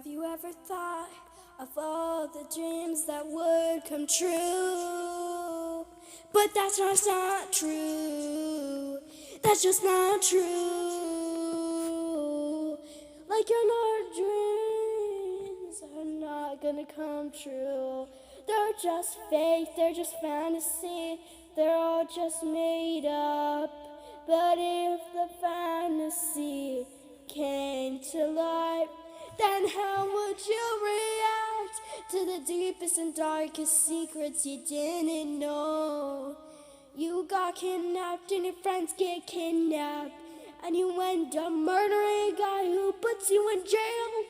Have you ever thought of all the dreams that would come true? But that's just not true. That's just not true. Like your dreams are not gonna come true. They're just fake, they're just fantasy. They're all just made up. But if the fantasy came to life, then how would you react to the deepest and darkest secrets you didn't know? You got kidnapped and your friends get kidnapped, and you end up murdering a guy who puts you in jail.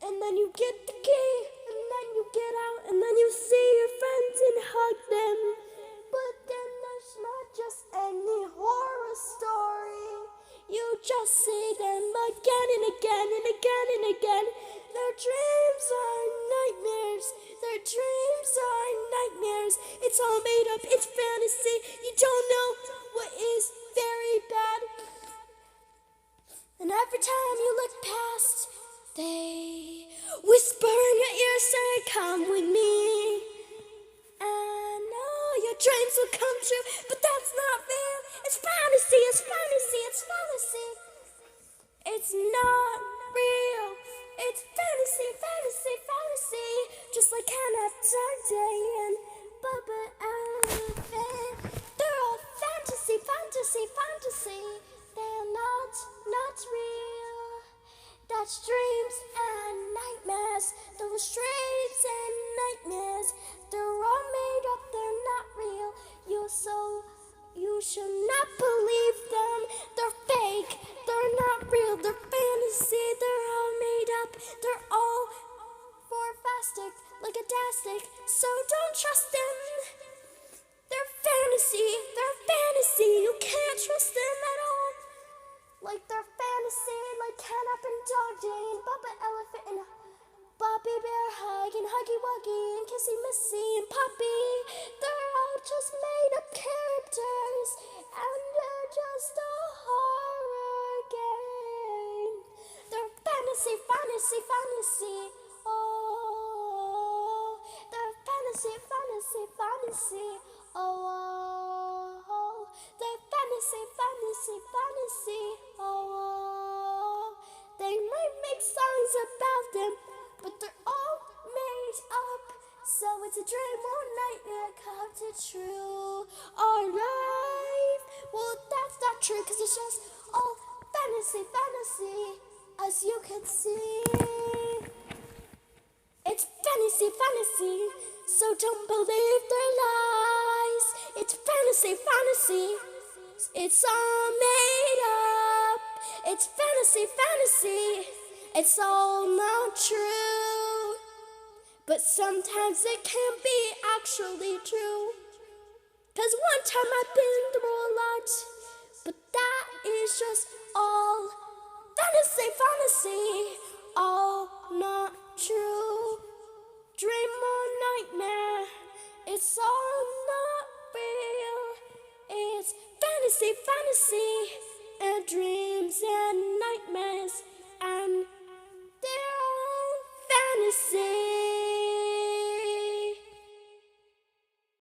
And then you get the key, and then you get out, and then you see your friends and hug them. But then there's not just any horror story. You just see them again and again and again and again. Their dreams are nightmares. Their dreams are nightmares. It's all made up. It's fantasy. You don't know what is very bad. And every time you look past, they whisper in your ear, say, "Come with me. And all your dreams will come true." But that's not real. It's fantasy. It's fantasy. It's fantasy. It's not real. It's fantasy, fantasy, fantasy. Just like Hannah Day and Bubba Elephant. They're all fantasy, fantasy, fantasy. They're not real. That's dreams and nightmares. Those dreams and nightmares. They're all made up. They're not real. You should not believe them. They're fake. They're not real. They're fantasy. They're all made up. They're all bombastic, like a dastic. So don't trust them. They're fantasy. They're fantasy. You can't trust them at all. Like they're fantasy, like Cat Up and Dog Day and Bubba Elephant and Bobby Bear Hug and Huggy Wuggy and Kissy Missy and Puppy. They're all just made up characters, and they're just a horror game. They're fantasy, fantasy, fantasy. Oh, they're fantasy, fantasy, fantasy. Oh, they're fantasy, fantasy, fantasy. Oh, they might make songs about them, but they're all made up. So it's a dream or nightmare come to true. Alright, well that's not true, cause it's just all fantasy, fantasy, as you can see. It's fantasy, fantasy, so don't believe their lies. It's fantasy, fantasy, it's all made up. It's fantasy, fantasy, it's all not true. But sometimes it can't be actually true. Cause one time I've been through a lot, but that is just all fantasy, fantasy, all not true. Dream or nightmare, it's all not real. It's fantasy, fantasy, and dreams and nightmares.